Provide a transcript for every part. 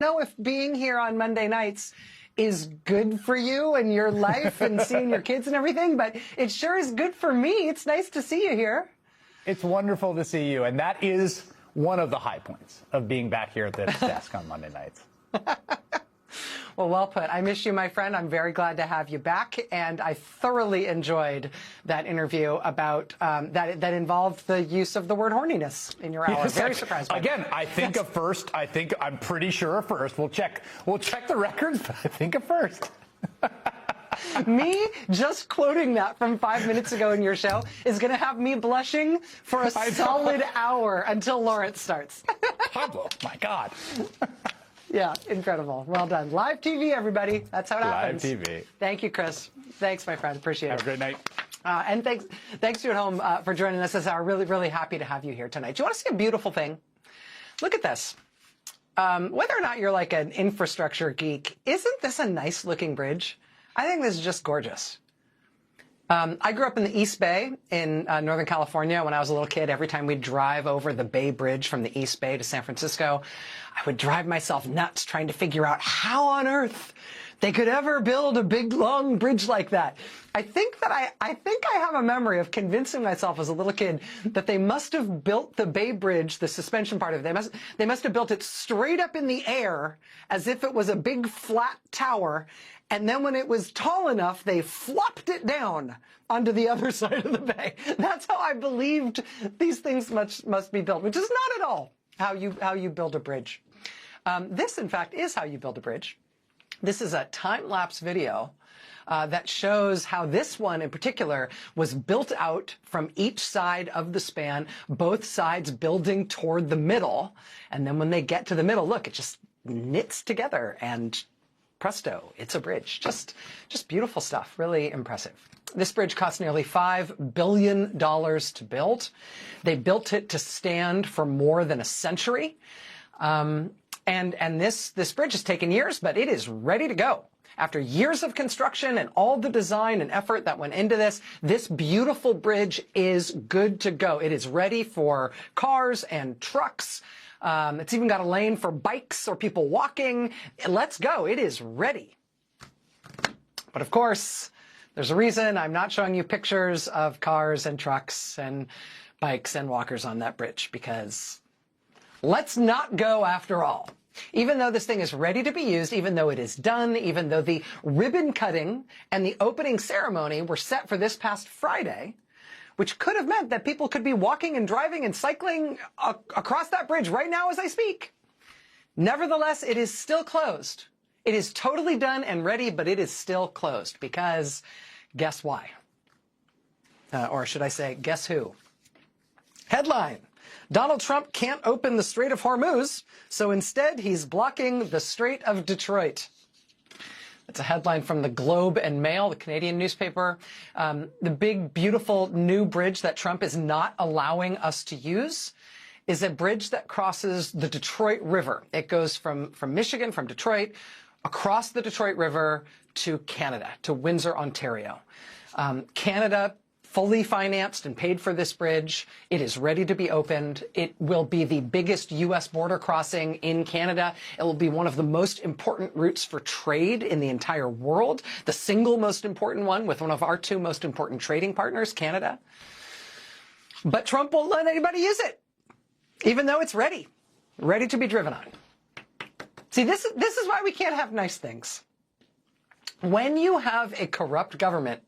know if being here on Monday nights is good for you and your life and seeing your kids and everything, but it sure is good for me. It's nice to see you here. It's wonderful to see you, and that is one of the high points of being back here at this desk on Monday nights. Well put. I miss you, my friend. I'm very glad to have you back, and I thoroughly enjoyed that interview about that involved the use of the word horniness in your hour. Yes, very surprised by again, that. I think a first. I'm pretty sure a first. We'll check the records, but I think a first. Me just quoting that from 5 minutes ago in your show is going to have me blushing for a solid hour until Lawrence starts. Pablo, my God. Yeah, incredible. Well done. Live TV, everybody. That's how it happens. Live TV. Thank you, Chris. Thanks, my friend. Appreciate it. Have a great night. And thanks to you at home for joining us this hour. Really, really happy to have you here tonight. Do you want to see a beautiful thing? Look at this. Whether or not you're like an infrastructure geek, isn't this a nice looking bridge? I think this is just gorgeous. I grew up in the East Bay in Northern California. When I was a little kid, every time we'd drive over the Bay Bridge from the East Bay to San Francisco, I would drive myself nuts trying to figure out how on earth they could ever build a big, long bridge like that. I think I have a memory of convincing myself as a little kid that they must have built the Bay Bridge, the suspension part of it, they must have built it straight up in the air as if it was a big flat tower. And then when it was tall enough, they flopped it down onto the other side of the bay. That's how I believed these things must be built, which is not at all how you build a bridge. This, in fact, is how you build a bridge. This is a time-lapse video that shows how this one in particular was built out from each side of the span, both sides building toward the middle. And then when they get to the middle, look, it just knits together and presto, it's a bridge. Just beautiful stuff. Really impressive. This bridge cost nearly $5 billion to build. They built it to stand for more than a century. And this bridge has taken years, but it is ready to go. After years of construction and all the design and effort that went into this beautiful bridge is good to go. It is ready for cars and trucks. It's even got a lane for bikes or people walking. Let's go. It is ready. But of course, there's a reason I'm not showing you pictures of cars and trucks and bikes and walkers on that bridge, because let's not go after all. Even though this thing is ready to be used, even though it is done, even though the ribbon cutting and the opening ceremony were set for this past Friday, which could have meant that people could be walking and driving and cycling across that bridge right now as I speak. Nevertheless, it is still closed. It is totally done and ready, but it is still closed because guess why? Or should I say, guess who? Headline: Donald Trump can't open the Strait of Hormuz, so instead he's blocking the Strait of Detroit. It's a headline from the Globe and Mail, the Canadian newspaper. The big, beautiful new bridge that Trump is not allowing us to use is a bridge that crosses the Detroit River. It goes from Michigan, from Detroit, across the Detroit River to Canada, to Windsor, Ontario. Canada fully financed and paid for this bridge. It is ready to be opened. It will be the biggest U.S. border crossing in Canada. It will be one of the most important routes for trade in the entire world, the single most important one with one of our two most important trading partners, Canada. But Trump won't let anybody use it, even though it's ready to be driven on. See, this is why we can't have nice things. When you have a corrupt government,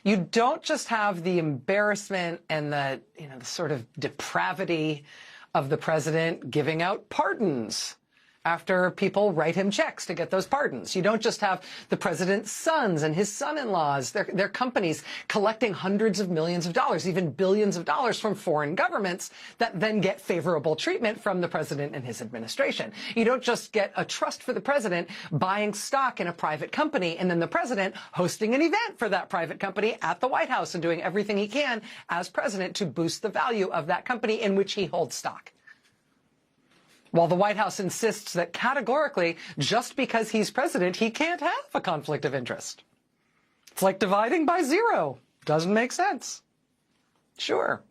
you don't just have the embarrassment and the sort of depravity of the president giving out pardons after people write him checks to get those pardons. You don't just have the president's sons and his son-in-laws, their companies collecting hundreds of millions of dollars, even billions of dollars from foreign governments that then get favorable treatment from the president and his administration. You don't just get a trust for the president buying stock in a private company and then the president hosting an event for that private company at the White House and doing everything he can as president to boost the value of that company in which he holds stock. While the White House insists that categorically, just because he's president, he can't have a conflict of interest. It's like dividing by zero. Doesn't make sense. Sure.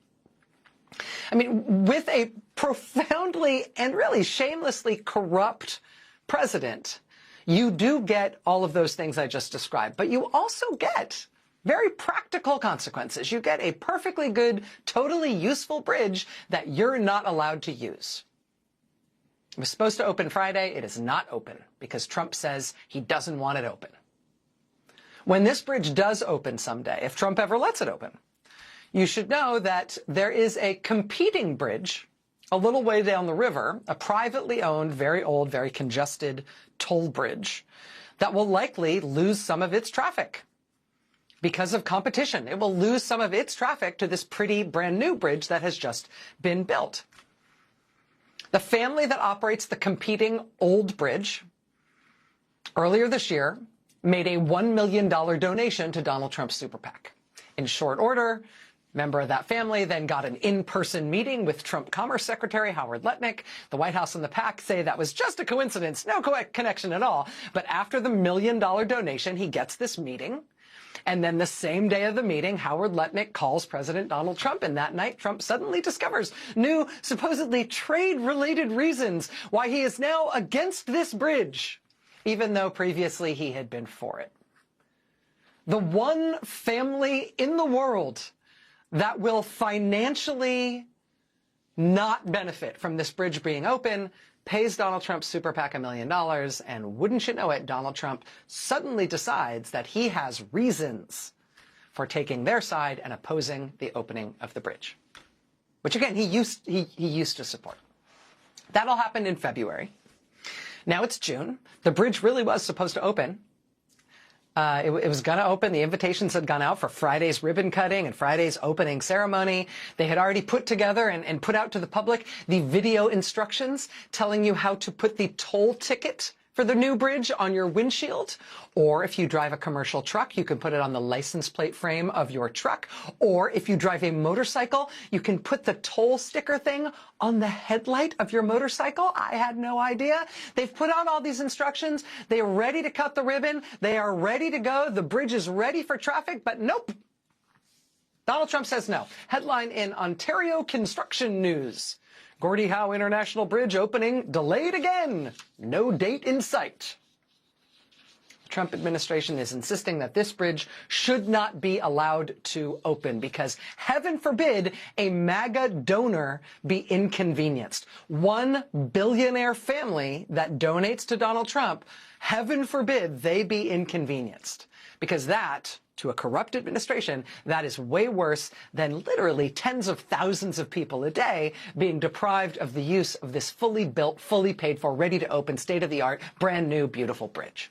I mean, with a profoundly and really shamelessly corrupt president, you do get all of those things I just described, but you also get very practical consequences. You get a perfectly good, totally useful bridge that you're not allowed to use. It was supposed to open Friday. It is not open because Trump says he doesn't want it open. When this bridge does open someday, if Trump ever lets it open, you should know that there is a competing bridge a little way down the river, a privately owned, very old, very congested toll bridge that will likely lose some of its traffic because of competition. It will lose some of its traffic to this pretty brand new bridge that has just been built. The family that operates the competing old bridge earlier this year made a $1 million donation to Donald Trump's super PAC. In short order, a member of that family then got an in-person meeting with Trump Commerce Secretary Howard Lutnick. The White House and the PAC say that was just a coincidence, no connection at all. But after the $1 million donation, he gets this meeting. And then the same day of the meeting, Howard Lutnick calls President Donald Trump. And that night, Trump suddenly discovers new, supposedly trade-related reasons why he is now against this bridge, even though previously he had been for it. The one family in the world that will financially not benefit from this bridge being open pays Donald Trump's super PAC $1 million, and wouldn't you know it, Donald Trump suddenly decides that he has reasons for taking their side and opposing the opening of the bridge, which again, he used to support. That all happened in February. Now it's June. The bridge really was supposed to open. It was going to open. The invitations had gone out for Friday's ribbon cutting and Friday's opening ceremony. They had already put together and put out to the public the video instructions telling you how to put the toll ticket for the new bridge on your windshield. Or if you drive a commercial truck, you can put it on the license plate frame of your truck. Or if you drive a motorcycle, you can put the toll sticker thing on the headlight of your motorcycle. I had no idea. They've put out all these instructions. They are ready to cut the ribbon. They are ready to go. The bridge is ready for traffic, but nope. Donald Trump says no. Headline in Ontario Construction News. Gordie Howe International Bridge opening delayed again. No date in sight. The Trump administration is insisting that this bridge should not be allowed to open because, heaven forbid, a MAGA donor be inconvenienced. One billionaire family that donates to Donald Trump, heaven forbid they be inconvenienced. Because that, to a corrupt administration, that is way worse than literally tens of thousands of people a day being deprived of the use of this fully built, fully paid for, ready to open, state-of-the-art, brand new, beautiful bridge.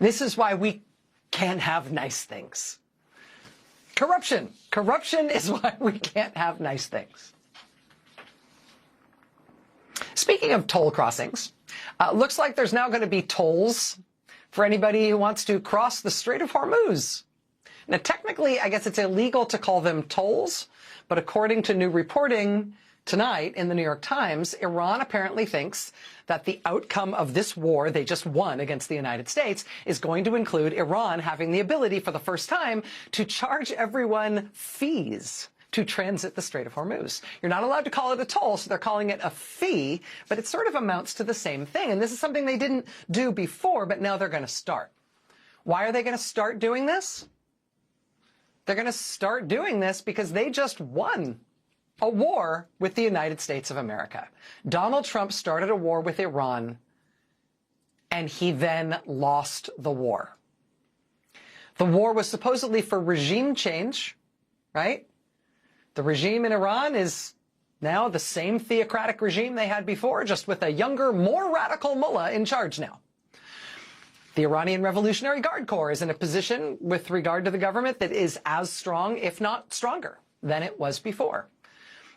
This is why we can't have nice things. Corruption. Corruption is why we can't have nice things. Speaking of toll crossings, looks like there's now going to be tolls for anybody who wants to cross the Strait of Hormuz. Now, technically, I guess it's illegal to call them tolls, but according to new reporting tonight in the New York Times, Iran apparently thinks that the outcome of this war they just won against the United States is going to include Iran having the ability for the first time to charge everyone fees to transit the Strait of Hormuz. You're not allowed to call it a toll, so they're calling it a fee, but it sort of amounts to the same thing. And this is something they didn't do before, but now they're going to start. Why are they going to start doing this? They're going to start doing this because they just won a war with the United States of America. Donald Trump started a war with Iran, and he then lost the war. The war was supposedly for regime change, right? The regime in Iran is now the same theocratic regime they had before, just with a younger, more radical mullah in charge now. The Iranian Revolutionary Guard Corps is in a position with regard to the government that is as strong, if not stronger, than it was before.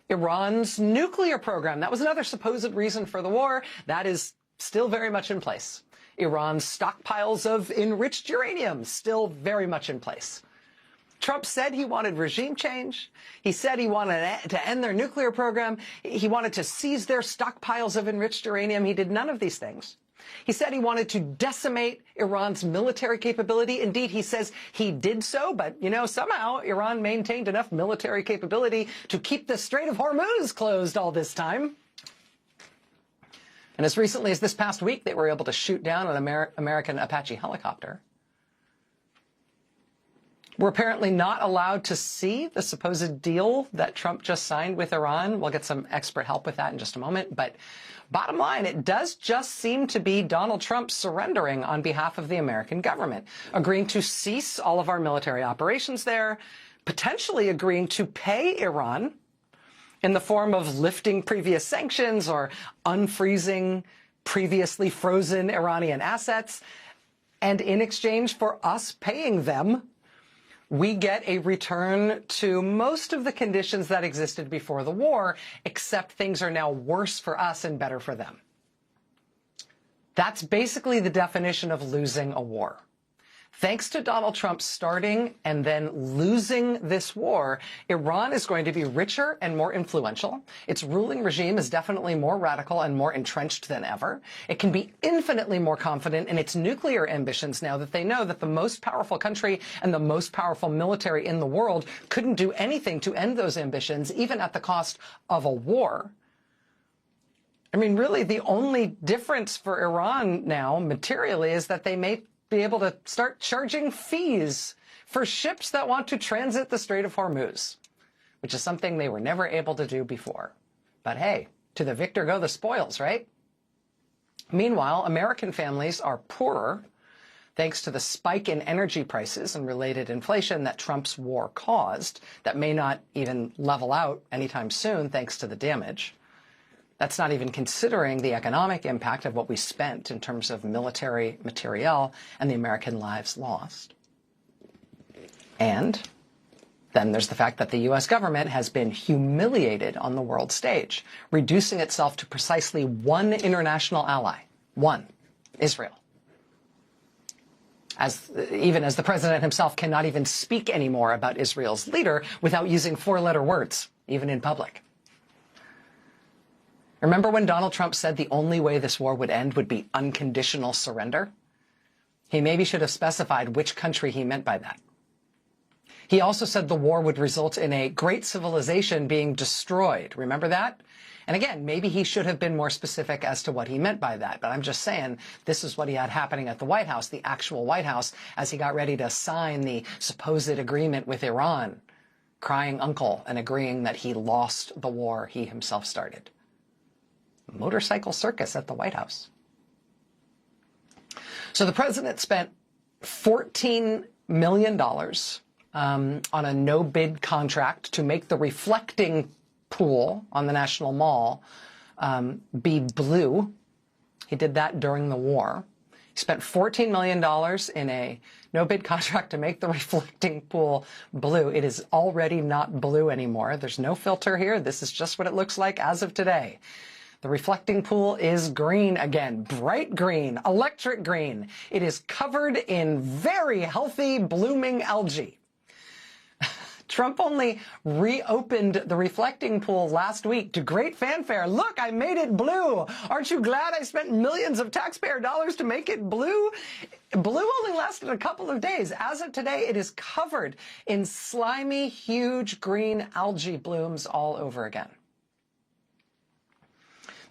Iran's nuclear program, that was another supposed reason for the war, that is still very much in place. Iran's stockpiles of enriched uranium, still very much in place. Trump said he wanted regime change. He said he wanted to end their nuclear program. He wanted to seize their stockpiles of enriched uranium. He did none of these things. He said he wanted to decimate Iran's military capability. Indeed, he says he did so, but, you know, somehow Iran maintained enough military capability to keep the Strait of Hormuz closed all this time. And as recently as this past week, they were able to shoot down an American Apache helicopter. We're apparently not allowed to see the supposed deal that Trump just signed with Iran. We'll get some expert help with that in just a moment. But bottom line, it does just seem to be Donald Trump surrendering on behalf of the American government, agreeing to cease all of our military operations there, potentially agreeing to pay Iran in the form of lifting previous sanctions or unfreezing previously frozen Iranian assets. And in exchange for us paying them, we get a return to most of the conditions that existed before the war, except things are now worse for us and better for them. That's basically the definition of losing a war. Thanks to Donald Trump starting and then losing this war, Iran is going to be richer and more influential. Its ruling regime is definitely more radical and more entrenched than ever. It can be infinitely more confident in its nuclear ambitions now that they know that the most powerful country and the most powerful military in the world couldn't do anything to end those ambitions, even at the cost of a war. I mean, really, the only difference for Iran now, materially, is that they may be able to start charging fees for ships that want to transit the Strait of Hormuz, which is something they were never able to do before. But hey, to the victor go the spoils, right? Meanwhile, American families are poorer thanks to the spike in energy prices and related inflation that Trump's war caused that may not even level out anytime soon thanks to the damage. That's not even considering the economic impact of what we spent in terms of military materiel and the American lives lost. And then there's the fact that the U.S. government has been humiliated on the world stage, reducing itself to precisely one international ally, one, Israel. Even as the president himself cannot even speak anymore about Israel's leader without using four-letter words, even in public. Remember when Donald Trump said the only way this war would end would be unconditional surrender? He maybe should have specified which country he meant by that. He also said the war would result in a great civilization being destroyed. Remember that? And again, maybe he should have been more specific as to what he meant by that. But I'm just saying this is what he had happening at the White House, the actual White House, as he got ready to sign the supposed agreement with Iran, crying uncle and agreeing that he lost the war he himself started. Motorcycle circus at the White House. So the president spent $14 million on a no-bid contract to make the reflecting pool on the National Mall be blue. He did that during the war. He spent $14 million in a no-bid contract to make the reflecting pool blue. It is already not blue anymore. There's no filter here. This is just what it looks like as of today. The reflecting pool is green again, bright green, electric green. It is covered in very healthy, blooming algae. Trump only reopened the reflecting pool last week to great fanfare. Look, I made it blue. Aren't you glad I spent millions of taxpayer dollars to make it blue? Blue only lasted a couple of days. As of today, it is covered in slimy, huge green algae blooms all over again.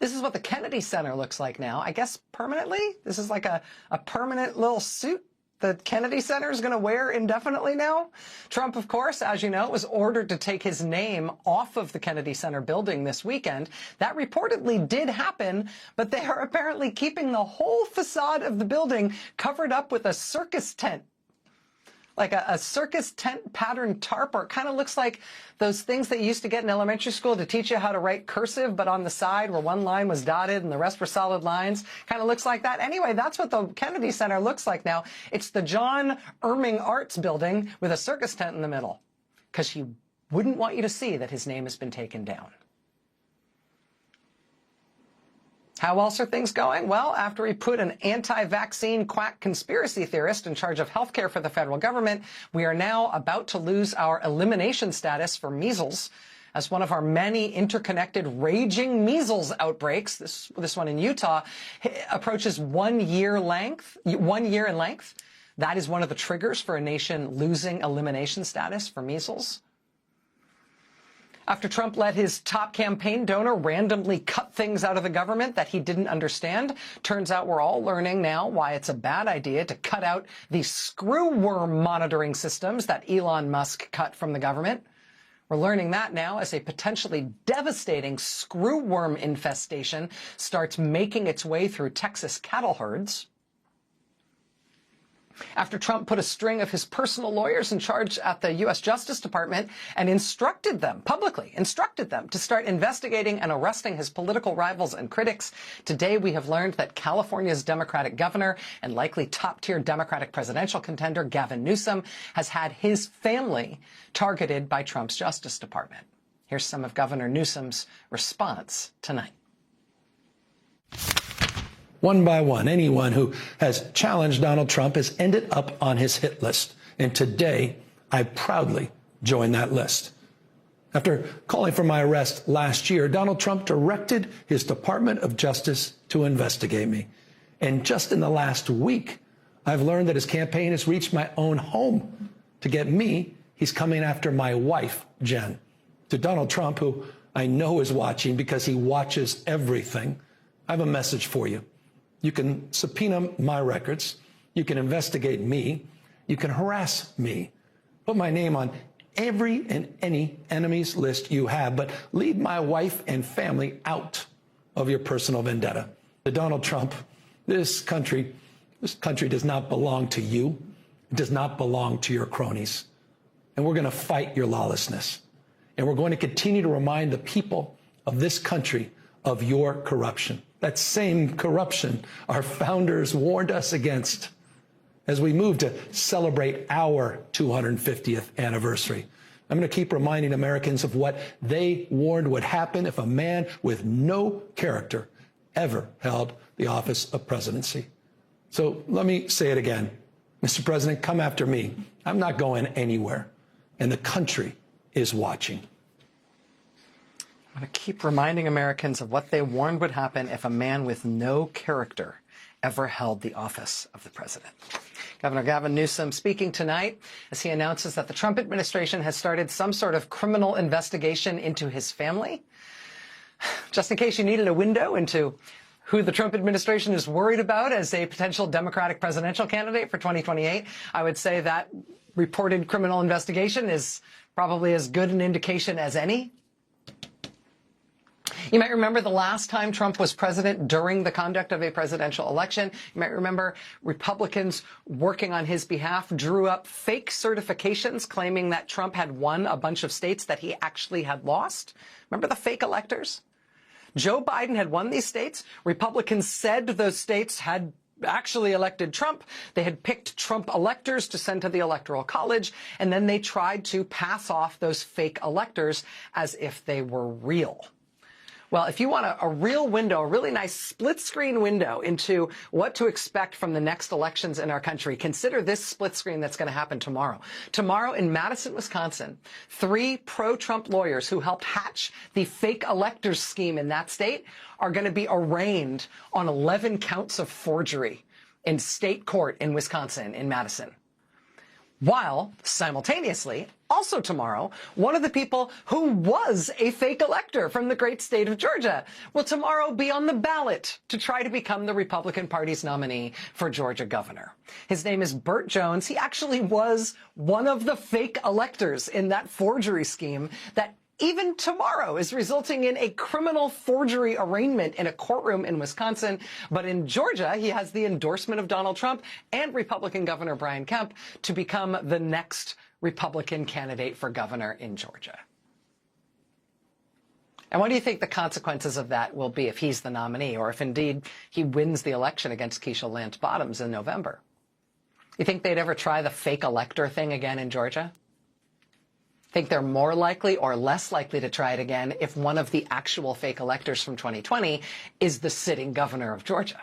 This is what the Kennedy Center looks like now. I guess permanently? This is like a permanent little suit the Kennedy Center is going to wear indefinitely now. Trump, of course, as you know, was ordered to take his name off of the Kennedy Center building this weekend. That reportedly did happen, but they are apparently keeping the whole facade of the building covered up with a circus tent. Like a circus tent pattern tarp, or it kind of looks like those things that you used to get in elementary school to teach you how to write cursive, but on the side where one line was dotted and the rest were solid lines. Kind of looks like that. Anyway, that's what the Kennedy Center looks like now. It's the John Irving Arts Building with a circus tent in the middle, because he wouldn't want you to see that his name has been taken down. How else are things going? Well, after he put an anti-vaccine quack conspiracy theorist in charge of healthcare for the federal government, we are now about to lose our elimination status for measles as one of our many interconnected raging measles outbreaks. This one in Utah approaches 1 year in length. That is one of the triggers for a nation losing elimination status for measles. After Trump let his top campaign donor randomly cut things out of the government that he didn't understand, turns out we're all learning now why it's a bad idea to cut out the screwworm monitoring systems that Elon Musk cut from the government. We're learning that now as a potentially devastating screwworm infestation starts making its way through Texas cattle herds. After Trump put a string of his personal lawyers in charge at the U.S. Justice Department and publicly instructed them to start investigating and arresting his political rivals and critics, today we have learned that California's Democratic governor and likely top-tier Democratic presidential contender Gavin Newsom has had his family targeted by Trump's Justice Department. Here's some of Governor Newsom's response tonight. One by one, anyone who has challenged Donald Trump has ended up on his hit list. And today, I proudly join that list. After calling for my arrest last year, Donald Trump directed his Department of Justice to investigate me. And just in the last week, I've learned that his campaign has reached my own home. To get me, he's coming after my wife, Jen. To Donald Trump, who I know is watching because he watches everything, I have a message for you. You can subpoena my records. You can investigate me. You can harass me. Put my name on every and any enemy's list you have, but leave my wife and family out of your personal vendetta. To Donald Trump, this country does not belong to you. It does not belong to your cronies. And we're going to fight your lawlessness. And we're going to continue to remind the people of this country of your corruption. That same corruption our founders warned us against as we move to celebrate our 250th anniversary. I'm going to keep reminding Americans of what they warned would happen if a man with no character ever held the office of presidency. So let me say it again. Mr. President, come after me. I'm not going anywhere. And the country is watching. I'm going to keep reminding Americans of what they warned would happen if a man with no character ever held the office of the president. Governor Gavin Newsom speaking tonight as he announces that the Trump administration has started some sort of criminal investigation into his family. Just in case you needed a window into who the Trump administration is worried about as a potential Democratic presidential candidate for 2028, I would say that reported criminal investigation is probably as good an indication as any. You might remember the last time Trump was president during the conduct of a presidential election. You might remember Republicans working on his behalf drew up fake certifications claiming that Trump had won a bunch of states that he actually had lost. Remember the fake electors? Joe Biden had won these states. Republicans said those states had actually elected Trump. They had picked Trump electors to send to the Electoral College, and then they tried to pass off those fake electors as if they were real. Well, if you want a real window, a really nice split-screen window into what to expect from the next elections in our country, consider this split screen that's going to happen tomorrow. Tomorrow in Madison, Wisconsin, 3 pro-Trump lawyers who helped hatch the fake electors scheme in that state are going to be arraigned on 11 counts of forgery in state court in Wisconsin, in Madison. While, simultaneously, also tomorrow, one of the people who was a fake elector from the great state of Georgia will tomorrow be on the ballot to try to become the Republican Party's nominee for Georgia governor. His name is Burt Jones. He actually was one of the fake electors in that forgery scheme that even tomorrow is resulting in a criminal forgery arraignment in a courtroom in Wisconsin. But in Georgia, he has the endorsement of Donald Trump and Republican Governor Brian Kemp to become the next Republican candidate for governor in Georgia. And what do you think the consequences of that will be if he's the nominee, or if indeed he wins the election against Keisha Lance Bottoms in November? You think they'd ever try the fake elector thing again in Georgia? Think they're more likely or less likely to try it again if one of the actual fake electors from 2020 is the sitting governor of Georgia?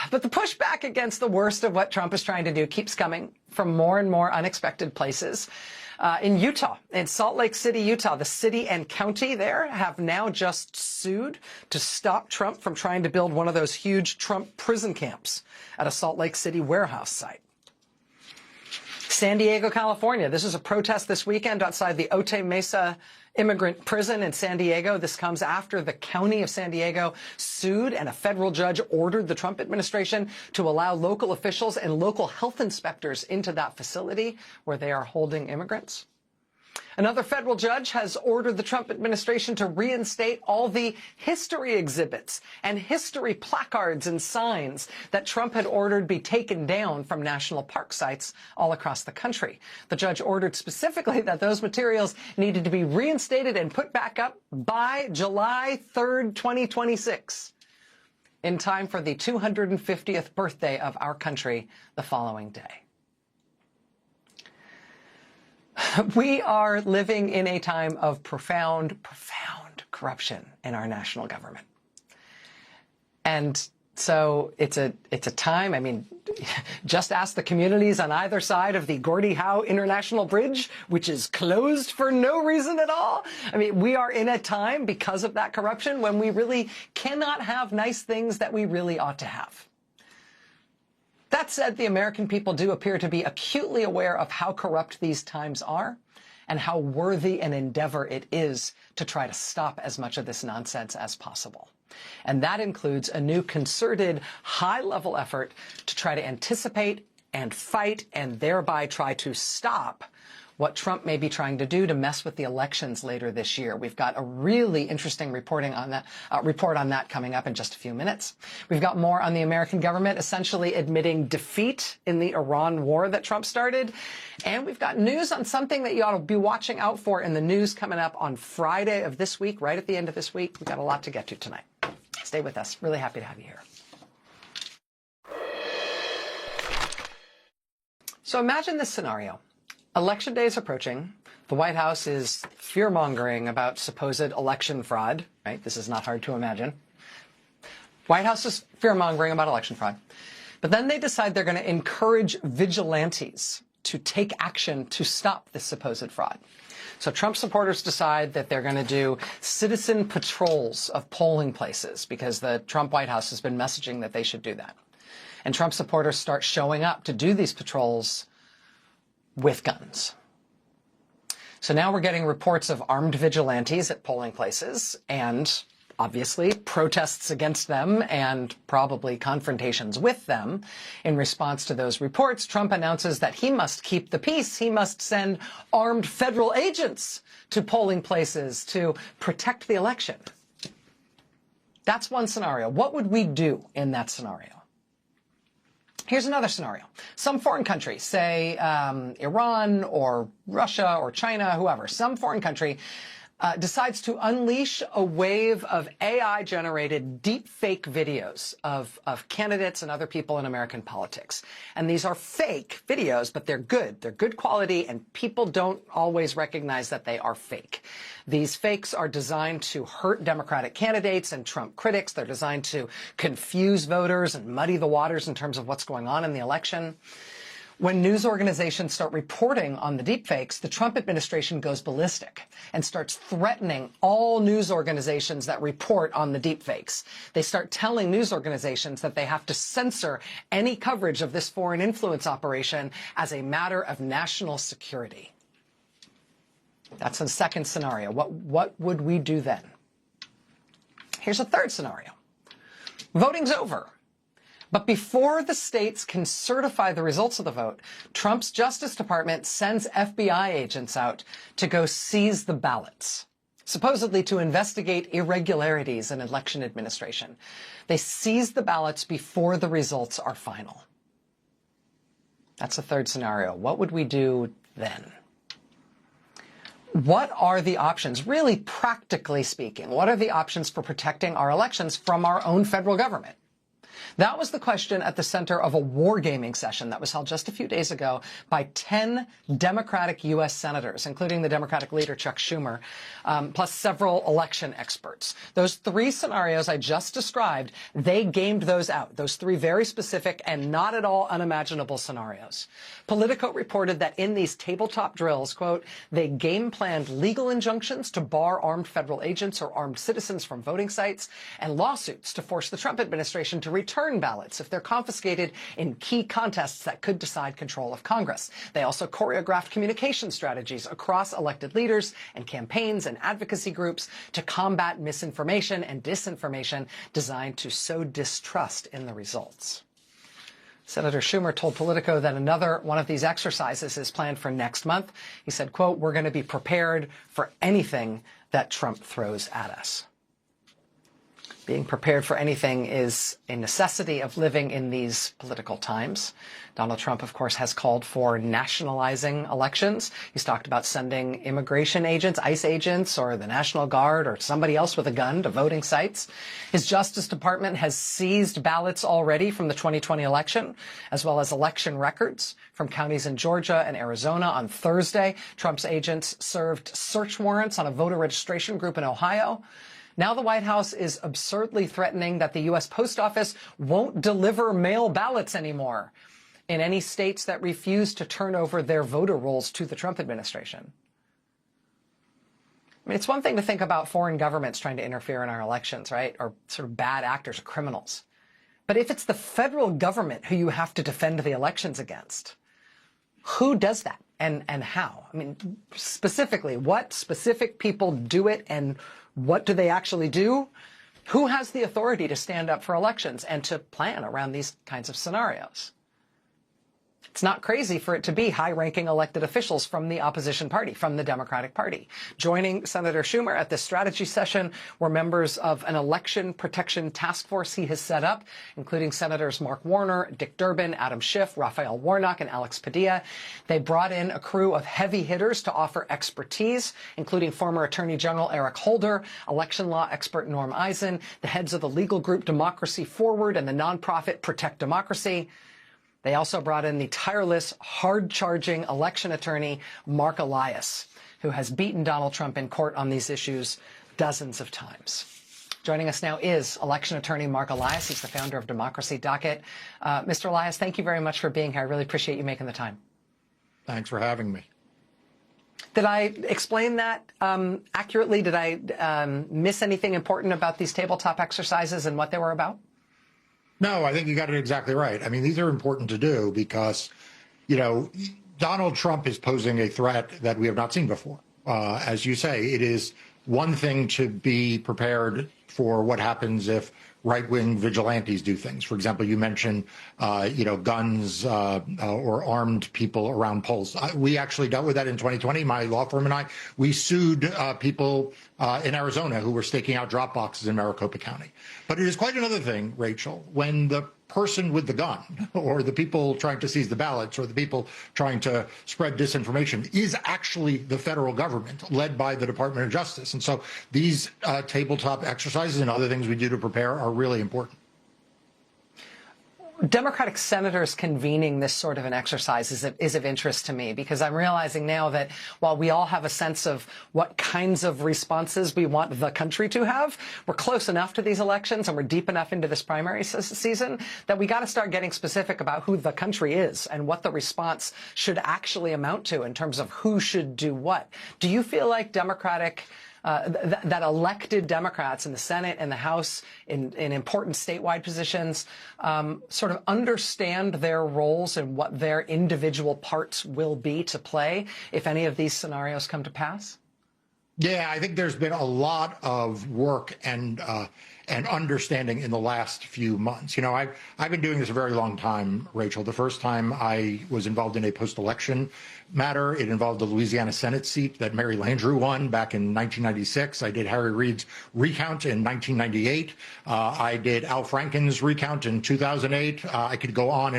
But the pushback against the worst of what Trump is trying to do keeps coming from more and more unexpected places. In Utah, in Salt Lake City, Utah, the city and county there have now just sued to stop Trump from trying to build one of those huge Trump prison camps at a Salt Lake City warehouse site. San Diego, California. This is a protest this weekend outside the Otay Mesa immigrant prison in San Diego. This comes after the county of San Diego sued and a federal judge ordered the Trump administration to allow local officials and local health inspectors into that facility where they are holding immigrants. Another federal judge has ordered the Trump administration to reinstate all the history exhibits and history placards and signs that Trump had ordered be taken down from national park sites all across the country. The judge ordered specifically that those materials needed to be reinstated and put back up by July 3rd, 2026, in time for the 250th birthday of our country the following day. We are living in a time of profound corruption in our national government. And so it's a time, I mean, just ask the communities on either side of the Gordie Howe International Bridge, which is closed for no reason at all. I mean, we are in a time because of that corruption when we really cannot have nice things that we really ought to have. That said, the American people do appear to be acutely aware of how corrupt these times are and how worthy an endeavor it is to try to stop as much of this nonsense as possible. And that includes a new concerted, high-level effort to try to anticipate and fight and thereby try to stop what Trump may be trying to do to mess with the elections later this year. We've got a really interesting report on that coming up in just a few minutes. We've got more on the American government essentially admitting defeat in the Iran war that Trump started. And we've got news on something that you ought to be watching out for in the news coming up on Friday of this week, right at the end of this week. We've got a lot to get to tonight. Stay with us. Really happy to have you here. So imagine this scenario. Election day is approaching. The White House is fear-mongering about supposed election fraud, right? This is not hard to imagine. White House is fear-mongering about election fraud. But then they decide they're going to encourage vigilantes to take action to stop this supposed fraud. So Trump supporters decide that they're going to do citizen patrols of polling places because the Trump White House has been messaging that they should do that. And Trump supporters start showing up to do these patrols with guns. So now we're getting reports of armed vigilantes at polling places and obviously protests against them and probably confrontations with them. In response to those reports, Trump announces that he must keep the peace. He must send armed federal agents to polling places to protect the election. That's one scenario. What would we do in that scenario? Here's another scenario. Some foreign country, say Iran or Russia or China, whoever, some foreign country decides to unleash a wave of AI-generated deep-fake videos of candidates and other people in American politics. And these are fake videos, but they're good. They're good quality, and people don't always recognize that they are fake. These fakes are designed to hurt Democratic candidates and Trump critics. They're designed to confuse voters and muddy the waters in terms of what's going on in the election. When news organizations start reporting on the deepfakes, the Trump administration goes ballistic and starts threatening all news organizations that report on the deepfakes. They start telling news organizations that they have to censor any coverage of this foreign influence operation as a matter of national security. That's the second scenario. What would we do then? Here's a third scenario. Voting's over. But before the states can certify the results of the vote, Trump's Justice Department sends FBI agents out to go seize the ballots, supposedly to investigate irregularities in election administration. They seize the ballots before the results are final. That's the third scenario. What would we do then? What are the options, really practically speaking? What are the options for protecting our elections from our own federal government? That was the question at the center of a wargaming session that was held just a few days ago by 10 Democratic U.S. senators, including the Democratic leader Chuck Schumer, plus several election experts. Those three scenarios I just described, they gamed those out, those three very specific and not at all unimaginable scenarios. Politico reported that in these tabletop drills, quote, they game planned legal injunctions to bar armed federal agents or armed citizens from voting sites and lawsuits to force the Trump administration to return return ballots if they're confiscated in key contests that could decide control of Congress. They also choreographed communication strategies across elected leaders and campaigns and advocacy groups to combat misinformation and disinformation designed to sow distrust in the results. Senator Schumer told Politico that another one of these exercises is planned for next month. He said, quote, "We're going to be prepared for anything that Trump throws at us." Being prepared for anything is a necessity of living in these political times. Donald Trump, of course, has called for nationalizing elections. He's talked about sending immigration agents, ICE agents, or the National Guard, or somebody else with a gun to voting sites. His Justice Department has seized ballots already from the 2020 election, as well as election records from counties in Georgia and Arizona. On Thursday, Trump's agents served search warrants on a voter registration group in Ohio. Now the White House is absurdly threatening that the U.S. Post Office won't deliver mail ballots anymore in any states that refuse to turn over their voter rolls to the Trump administration. I mean, it's one thing to think about foreign governments trying to interfere in our elections, right? Or sort of bad actors or criminals. But if it's the federal government who you have to defend the elections against, who does that and how? I mean, specifically, what specific people do it and what do they actually do? Who has the authority to stand up for elections and to plan around these kinds of scenarios? It's not crazy for it to be high-ranking elected officials from the opposition party, from the Democratic Party. Joining Senator Schumer at this strategy session were members of an election protection task force he has set up, including Senators Mark Warner, Dick Durbin, Adam Schiff, Raphael Warnock, and Alex Padilla. They brought in a crew of heavy hitters to offer expertise, including former Attorney General Eric Holder, election law expert Norm Eisen, the heads of the legal group Democracy Forward and the nonprofit Protect Democracy. They also brought in the tireless, hard-charging election attorney, Mark Elias, who has beaten Donald Trump in court on these issues dozens of times. Joining us now is election attorney Mark Elias. He's the founder of Democracy Docket. Mr. Elias, thank you very much for being here. I really appreciate you making the time. Thanks for having me. Did I explain that accurately? Did I miss anything important about these tabletop exercises and what they were about? No, I think you got it exactly right. I mean, these are important to do because, you know, Donald Trump is posing a threat that we have not seen before. As you say, it is one thing to be prepared for what happens if right-wing vigilantes do things. For example, you mentioned, guns or armed people around polls. We actually dealt with that in 2020. My law firm and I, we sued people in Arizona who were staking out drop boxes in Maricopa County. But it is quite another thing, Rachel, when the person with the gun or the people trying to seize the ballots or the people trying to spread disinformation is actually the federal government led by the Department of Justice. And so these tabletop exercises and other things we do to prepare are really important. Democratic senators convening this sort of an exercise is of interest to me because I'm realizing now that while we all have a sense of what kinds of responses we want the country to have, we're close enough to these elections and we're deep enough into this primary season that we got to start getting specific about who the country is and what the response should actually amount to in terms of who should do what. Do you feel like that elected Democrats in the Senate and the House in important statewide positions sort of understand their roles and what their individual parts will be to play if any of these scenarios come to pass? Yeah, I think there's been a lot of work and understanding in the last few months. You know, I've been doing this a very long time, Rachel. The first time I was involved in a post-election matter, it involved the Louisiana Senate seat that Mary Landrieu won back in 1996. I did Harry Reid's recount in 1998. I did Al Franken's recount in 2008. I could go on.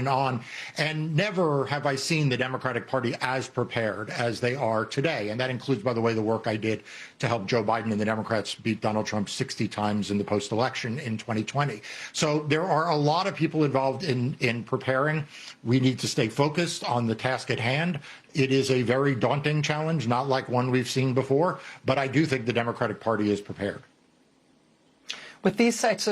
And never have I seen the Democratic Party as prepared as they are today. And that includes, by the way, the work I did to help Joe Biden and the Democrats beat Donald Trump 60 times in the post-election in 2020. So there are a lot of people involved in preparing. We need to stay focused on the task at hand. It is a very daunting challenge, not like one we've seen before, but I do think the Democratic Party is prepared. With these sorts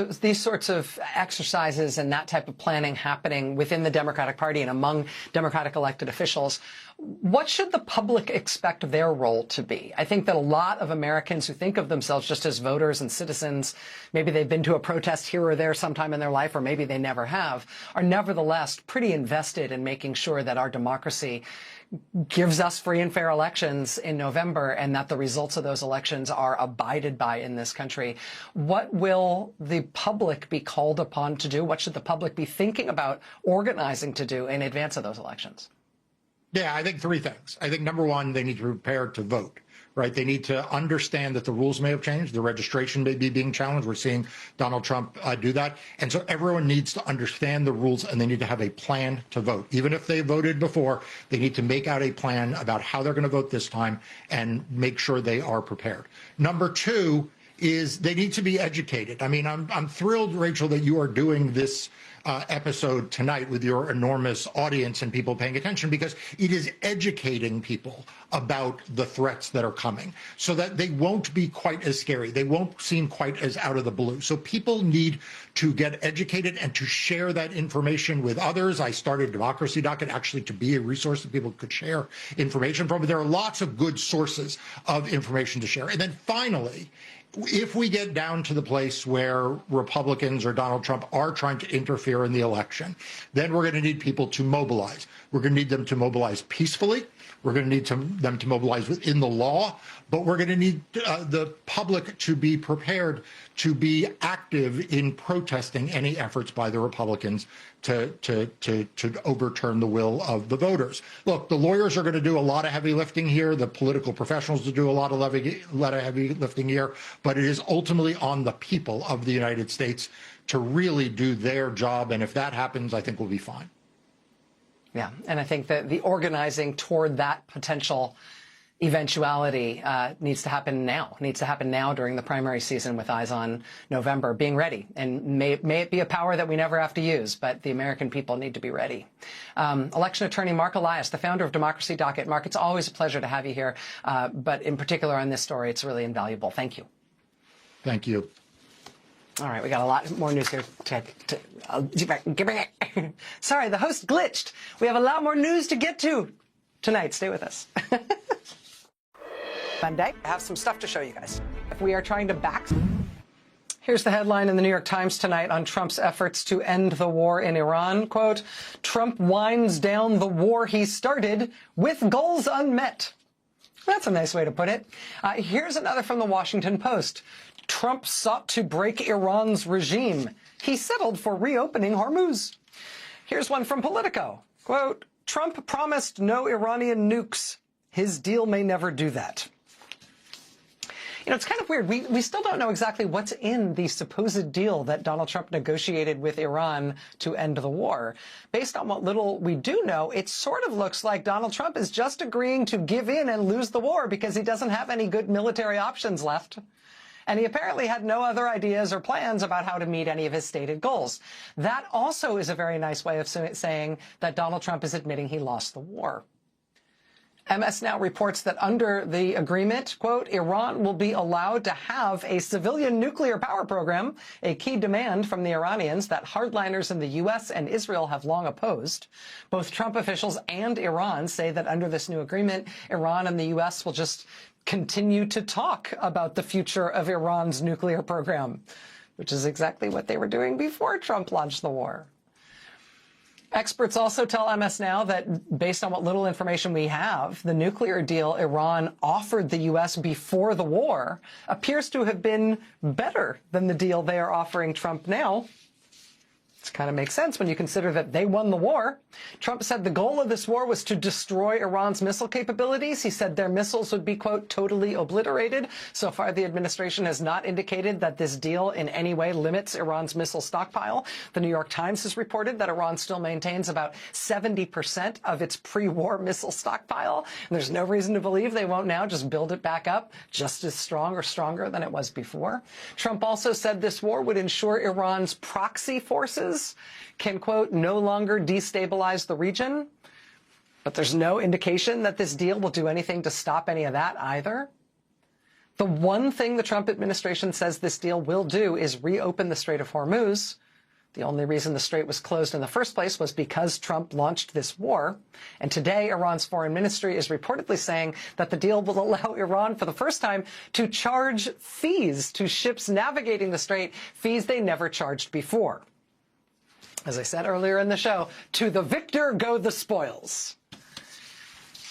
of exercises and that type of planning happening within the Democratic Party and among Democratic elected officials, What should the public expect their role to be? I think that a lot of Americans who think of themselves just as voters and citizens, maybe they've been to a protest here or there sometime in their life, or maybe they never have, are nevertheless pretty invested in making sure that our democracy gives us free and fair elections in November and that the results of those elections are abided by in this country. What will the public be called upon to do? What should the public be thinking about organizing to do in advance of those elections? Yeah, I think three things. I think number one, they need to prepare to vote, right? They need to understand that the rules may have changed. The registration may be being challenged. We're seeing Donald Trump do that. And so everyone needs to understand the rules and they need to have a plan to vote. Even if they voted before, they need to make out a plan about how they're going to vote this time and make sure they are prepared. Number two is they need to be educated. I mean, I'm thrilled, Rachel, that you are doing this episode tonight with your enormous audience and people paying attention, because it is educating people about the threats that are coming so that they won't be quite as scary. They won't seem quite as out of the blue. So people need to get educated and to share that information with others. I started Democracy Docket actually to be a resource that people could share information from. But there are lots of good sources of information to share. And then finally, if we get down to the place where Republicans or Donald Trump are trying to interfere in the election, then we're going to need people to mobilize. We're going to need them to mobilize peacefully. We're going to need them to mobilize within the law, but we're going to need the public to be prepared to be active in protesting any efforts by the Republicans to overturn the will of the voters. Look, the lawyers are going to do a lot of heavy lifting here. The political professionals will do a lot of heavy lifting here, but it is ultimately on the people of the United States to really do their job. And if that happens, I think we'll be fine. Yeah, and I think that the organizing toward that potential eventuality needs to happen now during the primary season with eyes on November, being ready. And may it be a power that we never have to use, but the American people need to be ready. Election attorney Mark Elias, the founder of Democracy Docket. Mark, it's always a pleasure to have you here, but in particular on this story, it's really invaluable. Thank you. Thank you. All right, we got a lot more news here. Sorry, the host glitched. We have a lot more news to get to tonight. Stay with us. Monday, I have some stuff to show you guys. If we are trying to back... Here's the headline in the New York Times tonight on Trump's efforts to end the war in Iran. Quote, Trump winds down the war he started with goals unmet. That's a nice way to put it. Here's another from the Washington Post. Trump sought to break Iran's regime. He settled for reopening Hormuz. Here's one from Politico. Quote, Trump promised no Iranian nukes. His deal may never do that. You know, it's kind of weird. We still don't know exactly what's in the supposed deal that Donald Trump negotiated with Iran to end the war. Based on what little we do know, it sort of looks like Donald Trump is just agreeing to give in and lose the war because he doesn't have any good military options left. And he apparently had no other ideas or plans about how to meet any of his stated goals. That also is a very nice way of saying that Donald Trump is admitting he lost the war. MSNOW reports that under the agreement, quote, Iran will be allowed to have a civilian nuclear power program, a key demand from the Iranians that hardliners in the U.S. and Israel have long opposed. Both Trump officials and Iran say that under this new agreement, Iran and the U.S. will just continue to talk about the future of Iran's nuclear program, which is exactly what they were doing before Trump launched the war. Experts also tell MSNOW that based on what little information we have, the nuclear deal Iran offered the U.S. before the war appears to have been better than the deal they are offering Trump now. This kind of makes sense when you consider that they won the war. Trump said the goal of this war was to destroy Iran's missile capabilities. He said their missiles would be, quote, totally obliterated. So far, the administration has not indicated that this deal in any way limits Iran's missile stockpile. The New York Times has reported that Iran still maintains about 70% of its pre-war missile stockpile. And there's no reason to believe they won't now just build it back up just as strong or stronger than it was before. Trump also said this war would ensure Iran's proxy forces can, quote, no longer destabilize the region. But there's no indication that this deal will do anything to stop any of that either. The one thing the Trump administration says this deal will do is reopen the Strait of Hormuz. The only reason the strait was closed in the first place was because Trump launched this war. And today, Iran's foreign ministry is reportedly saying that the deal will allow Iran for the first time to charge fees to ships navigating the strait, fees they never charged before. As I said earlier in the show, to the victor go the spoils.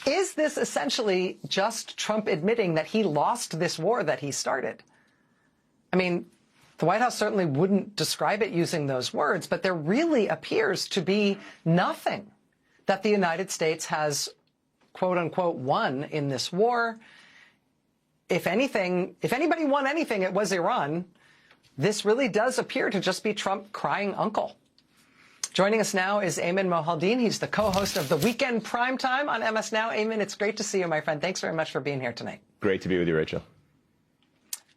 Is this essentially just Trump admitting that he lost this war that he started? I mean, the White House certainly wouldn't describe it using those words, but there really appears to be nothing that the United States has, quote unquote, won in this war. If anything, if anybody won anything, it was Iran. This really does appear to just be Trump crying uncle. Joining us now is Ayman Mohaldin. He's the co-host of the Weekend Primetime on MSNOW. Ayman, it's great to see you, my friend. Thanks very much for being here tonight. Great to be with you, Rachel.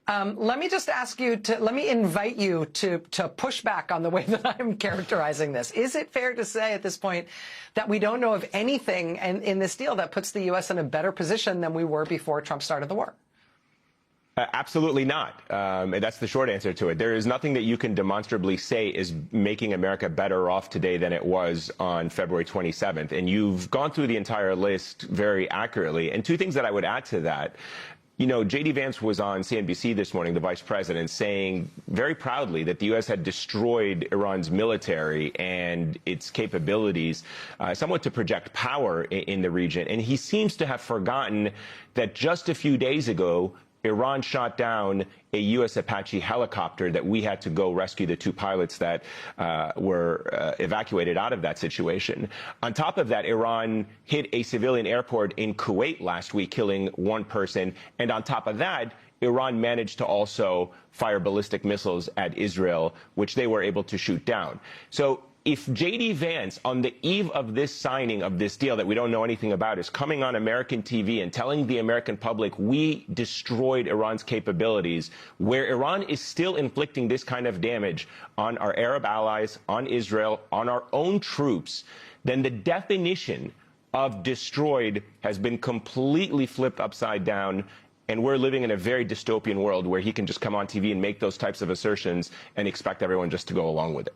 Let me just ask you let me invite you to push back on the way that I'm characterizing this. Is it fair to say at this point that we don't know of anything in this deal that puts the U.S. in a better position than we were before Trump started the war? Absolutely not. And that's the short answer to it. There is nothing that you can demonstrably say is making America better off today than it was on February 27th. And you've gone through the entire list very accurately. And two things that I would add to that. You know, J.D. Vance was on CNBC this morning, the vice president, saying very proudly that the U.S. had destroyed Iran's military and its capabilities, somewhat to project power in the region. And he seems to have forgotten that just a few days ago, Iran shot down a U.S. Apache helicopter that we had to go rescue the two pilots that were evacuated out of that situation. On top of that, Iran hit a civilian airport in Kuwait last week, killing one person. And on top of that, Iran managed to also fire ballistic missiles at Israel, which they were able to shoot down. So if J.D. Vance, on the eve of this signing of this deal that we don't know anything about, is coming on American TV and telling the American public we destroyed Iran's capabilities, where Iran is still inflicting this kind of damage on our Arab allies, on Israel, on our own troops, then the definition of destroyed has been completely flipped upside down. And we're living in a very dystopian world where he can just come on TV and make those types of assertions and expect everyone just to go along with it.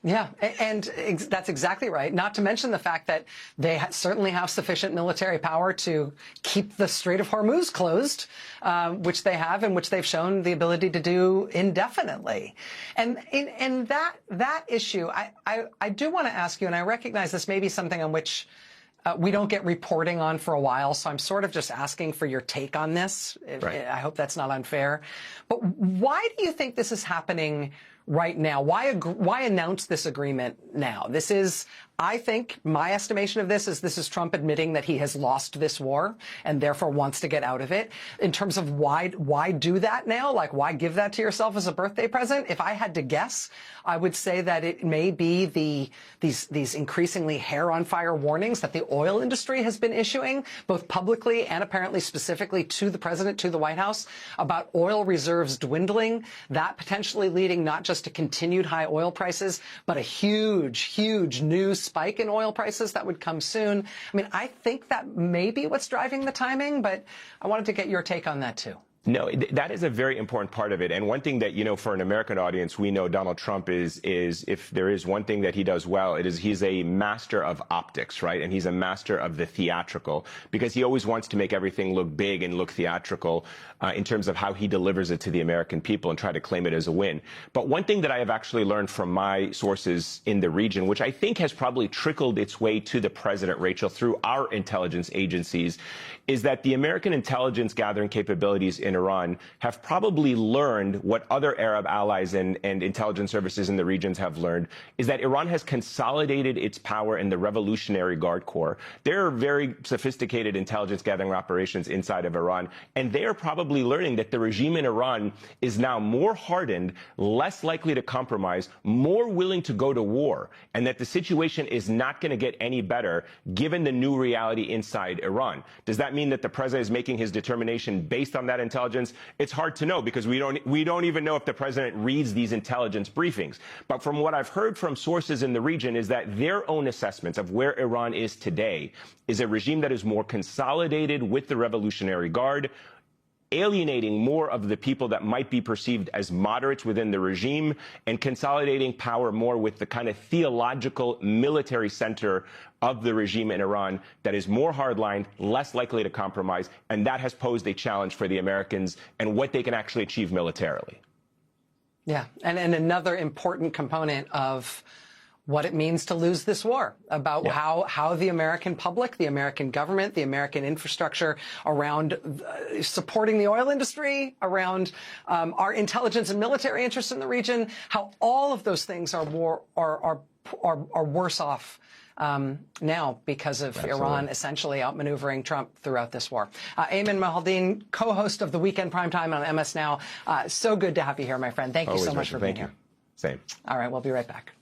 Yeah, and that's exactly right. Not to mention the fact that they certainly have sufficient military power to keep the Strait of Hormuz closed, which they have and which they've shown the ability to do indefinitely. And in that issue, I do want to ask you, and I recognize this may be something on which we don't get reporting on for a while, so I'm sort of just asking for your take on this. Right. I hope that's not unfair. But why do you think this is happening right now? Why announce this agreement now? This is, I think, my estimation of this is Trump admitting that he has lost this war and therefore wants to get out of it. In terms of why do that now? Like, why give that to yourself as a birthday present? If I had to guess, I would say that it may be these increasingly hair on fire warnings that the oil industry has been issuing, both publicly and apparently specifically to the president, to the White House, about oil reserves dwindling, that potentially leading not just to continued high oil prices, but a huge new spike in oil prices that would come soon. I mean, I think that may be what's driving the timing, but I wanted to get your take on that too. No, that is a very important part of it. And one thing that, you know, for an American audience, we know Donald Trump is if there is one thing that he does well, it is he's a master of optics, right? And he's a master of the theatrical, because he always wants to make everything look big and look theatrical in terms of how he delivers it to the American people and try to claim it as a win. But one thing that I have actually learned from my sources in the region, which I think has probably trickled its way to the president, Rachel, through our intelligence agencies, is that the American intelligence gathering capabilities in Iran have probably learned what other Arab allies and intelligence services in the regions have learned, is that Iran has consolidated its power in the Revolutionary Guard Corps. There are very sophisticated intelligence gathering operations inside of Iran, and they are probably learning that the regime in Iran is now more hardened, less likely to compromise, more willing to go to war, and that the situation is not going to get any better given the new reality inside Iran. Does that mean that the president is making his determination based on that intelligence? It's hard to know, because we don't even know if the president reads these intelligence briefings. But from what I've heard from sources in the region is that their own assessments of where Iran is today is a regime that is more consolidated with the Revolutionary Guard, alienating more of the people that might be perceived as moderates within the regime and consolidating power more with the kind of theological military center of the regime in Iran that is more hardline, less likely to compromise, and that has posed a challenge for the Americans and what they can actually achieve militarily. Yeah, and another important component of what it means to lose this war, about how the American public, the American government, the American infrastructure around supporting the oil industry, around our intelligence and military interests in the region, how all of those things are worse off now because of Iran essentially outmaneuvering Trump throughout this war. Ayman Mohaldin, co-host of the Weekend Primetime on MS Now. So good to have you here, my friend. Thank you so much for being here. Same. All right, we'll be right back.